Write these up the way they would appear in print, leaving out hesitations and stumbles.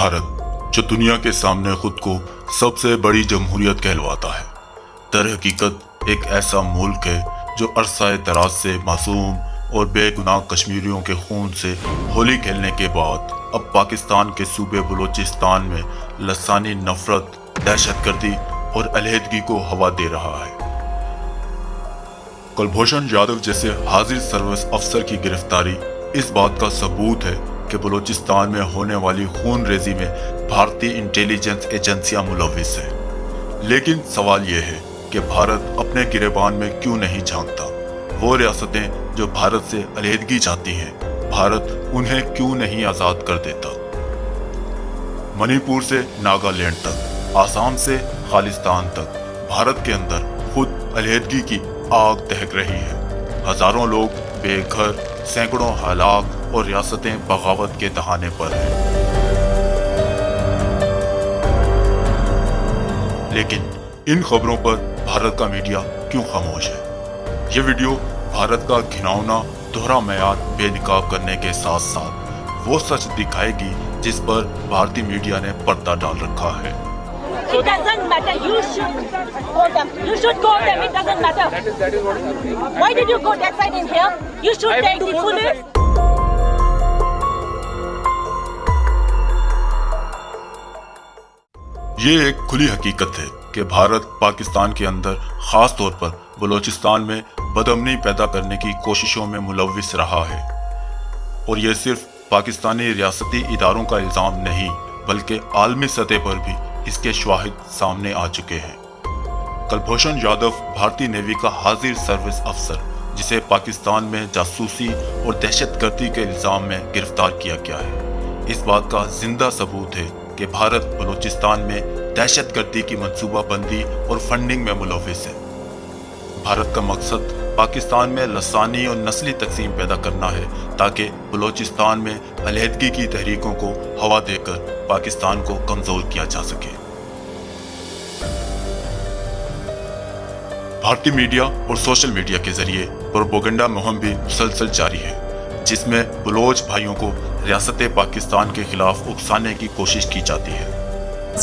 भारत जो दुनिया के सामने खुद को सबसे बड़ी जमहूरियत कहलवाता है, दर हकीकत एक ऐसा मुल्क है जो अरसा दराज से मासूम और बेगुनाह कश्मीरियों के खून से होली खेलने के बाद अब पाकिस्तान के सूबे बलूचिस्तान में लसानी नफरत, दहशतगर्दी और अलहदगी को हवा दे रहा है। कुलभूषण जाधव जैसे हाजिर सर्विस अफसर की गिरफ्तारी इस बात का सबूत है कि बलूचिस्तान में होने वाली खून रेजी में भारतीय इंटेलिजेंस एजेंसियां मुलविस हैं। लेकिन सवाल यह है कि भारत अपने गिरेबान में क्यों नहीं झांकता। वो रियासतें जो भारत से अलहदगी चाहती हैं, भारत उन्हें क्यों नहीं आज़ाद कर देता। मणिपुर से नागालैंड तक, आसाम से खालिस्तान तक भारत के अंदर खुद अलहदगी की आग दहक रही है। हजारों लोग बेघर, सैकड़ों हलाक और रियासतें बगावत के दहाने पर हैं। लेकिन इन खबरों पर भारत का मीडिया क्यों खामोश है? ये वीडियो भारत का घिनौना दोहरा मयार बेनकाब करने के साथ साथ वो सच दिखाएगी जिस पर भारतीय मीडिया ने पर्दा डाल रखा है। It doesn't matter. You should go them. You should go them. It doesn't matter. That is what is happening. Why did you go that side in here? You should take the police. ये एक खुली हकीकत है कि भारत पाकिस्तान के अंदर खास तौर पर बलूचिस्तान में बदअमनी पैदा करने की कोशिशों में मुलविस रहा है। और ये सिर्फ पाकिस्तानी रियासती इदारों का इल्ज़ाम नहीं बल्कि आलमी सतह पर भी इसके शवाहिद सामने आ चुके हैं। कुलभूषण जाधव भारतीय नेवी का हाजिर सर्विस अफसर, जिसे पाकिस्तान में जासूसी और दहशतगर्दी के इल्ज़ाम में गिरफ्तार किया गया है, इस बात का जिंदा सबूत है कि भारत बलूचिस्तान में दहशतगर्दी की मंसूबाबंदी और फंडिंग में मुलविस है। भारत का मकसद पाकिस्तान में लसानी और नस्ली तकसीम पैदा करना है ताकि बलूचिस्तान में अलहदगी की तहरीकों को हवा देकर पाकिस्तान को कमजोर किया जा सके। भारतीय मीडिया और सोशल मीडिया के जरिए प्रोपेगेंडा मुहिम भी मुसलसल जारी है, जिसमें बलोच भाइयों को रियासत पाकिस्तान के खिलाफ उकसाने की कोशिश की जाती है।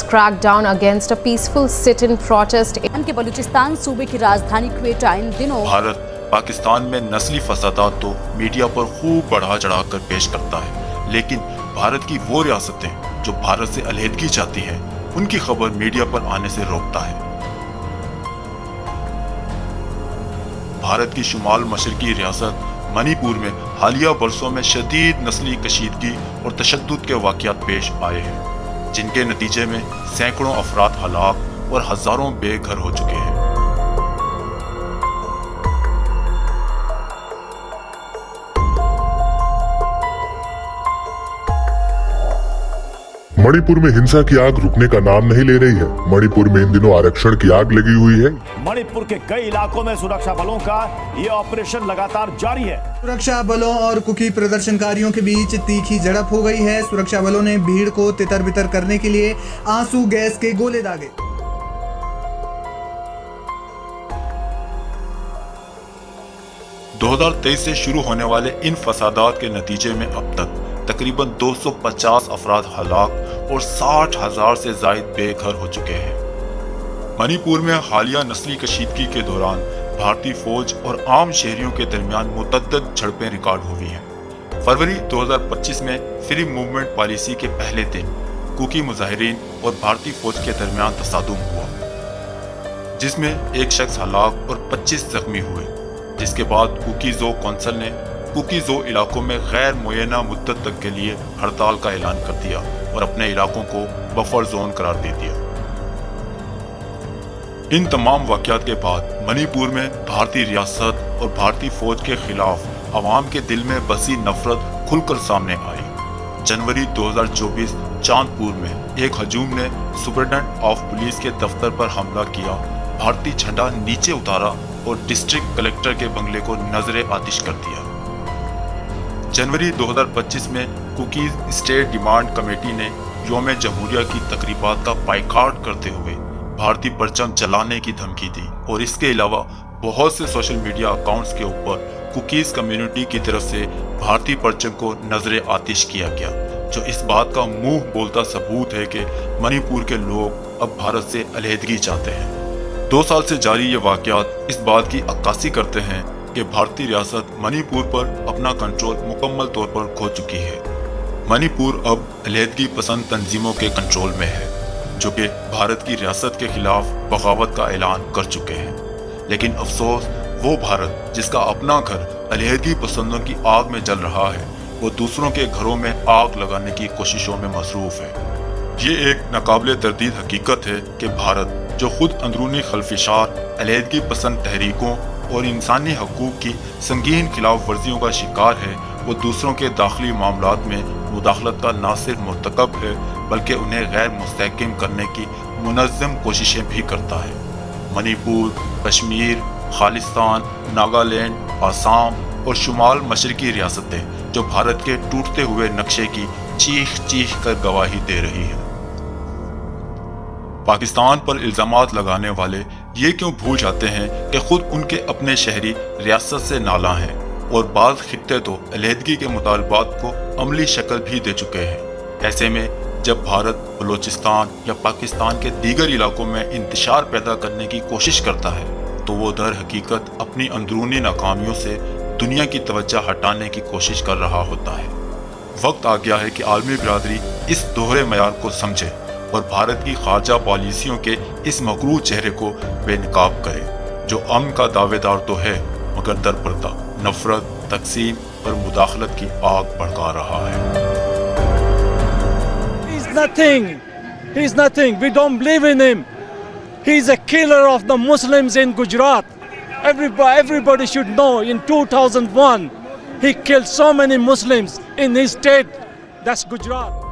Crackdown against a peaceful sit-in protest के बलूचिस्तान सूबे की राजधानी क्वेटा इन दिनों भारत पाकिस्तान में नस्ली फसादात तो मीडिया पर खूब बढ़ा चढ़ा कर पेश करता है, लेकिन भारत की वो रियासतें जो भारत से अलहदगी चाहती हैं, उनकी खबर मीडिया पर आने से रोकता है। भारत की शुमाल मशरकी रियासत मणिपुर में हालिया बरसों में शदीद नस्ली कशीदगी और तशद्दुद के वाक़यात पेश आए हैं, जिनके नतीजे में सैकड़ों अफराद हलाक और हजारों बेघर हो चुके हैं। मणिपुर में हिंसा की आग रुकने का नाम नहीं ले रही है। मणिपुर में इन दिनों आरक्षण की आग लगी हुई है। मणिपुर के कई इलाकों में सुरक्षा बलों का ये ऑपरेशन लगातार जारी है। सुरक्षा बलों और कुकी प्रदर्शनकारियों के बीच तीखी झड़प हो गई है। सुरक्षा बलों ने भीड़ को तितर बितर करने के लिए आंसू गैस के गोले दागे। (2023) से शुरू होने वाले इन फसादात के नतीजे में अब तक तकरीबन 250 अफराद हलाक और 60,000 से जायद बेघर हो चुके हैं। मणिपुर में हालिया नस्ली कशीदगी के दौरान भारतीय फौज और आम शहरियों के दरमियान मुतअद्दिद झड़पें रिकॉर्ड हुई हैं। फरवरी 2025 में फ्री मूवमेंट पॉलिसी के पहले दिन कुकी मुजाहिरीन और भारतीय फौज के दरमियान तसादुम हुआ, जिसमें एक शख्स हलाक और 25 जख्मी हुए, जिसके बाद कुकी जो कौंसिल ने कुकी जो इलाकों में गैर मुय्यना मुद्दत तक के लिए हड़ताल का ऐलान कर दिया और अपने इलाकों को बफर जोन करार दे दिया। इन तमाम वाक़यात के बाद मणिपुर में भारतीय रियासत और भारतीय फौज के खिलाफ अवाम के दिल में बसी नफरत खुलकर सामने आई। जनवरी 2024 चांदपुर में एक हजूम ने सुपरिटेंडेंट ऑफ पुलिस के दफ्तर पर हमला किया, भारतीय झंडा नीचे उतारा और डिस्ट्रिक्ट कलेक्टर के बंगले को नजरे आतिश कर दिया। जनवरी 2025 में कुकीज स्टेट डिमांड कमेटी ने यौम जमहूरिया की तकरीबात का बाइकाट करते हुए भारतीय परचम जलाने की धमकी दी और इसके अलावा बहुत से सोशल मीडिया अकाउंट्स के ऊपर कुकीज कम्युनिटी की तरफ से भारतीय परचम को नजरे आतिश किया गया। जो इस बात का मुंह बोलता सबूत है कि मणिपुर के लोग अब भारत से अलहदगी चाहते हैं। 2 साल से जारी ये वाक़यात इस बात की अक्कासी करते हैं कि भारतीय रियासत मणिपुर पर अपना कंट्रोल मुकम्मल तौर पर खो चुकी है। मणिपुर अब अलहदगी पसंद तंजीमों के कंट्रोल में है, जो कि भारत की रियासत के खिलाफ बगावत का ऐलान कर चुके हैं। लेकिन अफसोस, वो भारत जिसका अपना घर अलहदगी पसंदों की आग में जल रहा है, वो दूसरों के घरों में आग लगाने की कोशिशों में मसरूफ़ है। ये एक नाकाबिले तरदीद हकीकत है कि भारत, जो खुद अंदरूनी खलफिशार, अलहदगी पसंद तहरीकों और इंसानी हकूक़ की संगीन खिलाफ वर्जियों का शिकार है, वो दूसरों के दाखिली मामलात में मुदाखलत का न सिर्फ मुर्तकब है बल्कि उन्हें गैर मुस्तहकम करने की मुनज़्ज़म कोशिशें भी करता है। मणिपुर, कश्मीर, खालिस्तान, नागालैंड, आसाम और शुमाल मशरकी रियासतें जो भारत के टूटते हुए नक्शे की चीख चीख कर गवाही दे रही है। पाकिस्तान पर इल्ज़ामात लगाने वाले ये क्यों भूल जाते हैं कि खुद उनके अपने शहरी रियासत से नाला हैं और बाज़ खित्ते तो अलहदगी के मुतालबात को अमली शक्ल भी दे चुके हैं। ऐसे में जब भारत बलूचिस्तान या पाकिस्तान के दीगर इलाकों में इंतशार पैदा करने की कोशिश करता है, तो वो दर हकीकत अपनी अंदरूनी नाकामियों से दुनिया की तवज्जो हटाने की कोशिश कर रहा होता है। वक्त आ गया है कि आलमी बिरादरी इस दोहरे मयार को समझे और भारत की खारजा पॉलिसियों के इस मकरूह चेहरे को बेनकाब करे, जो अमन का दावेदार तो है मगर दर पर्दा नफरत, तकसीम और मुदाखलत की आग भड़का रहा है। He's nothing. We don't believe in him. He's a killer of the Muslims in Gujarat. Everybody should know in 2001 he killed so many Muslims in his state. That's Gujarat.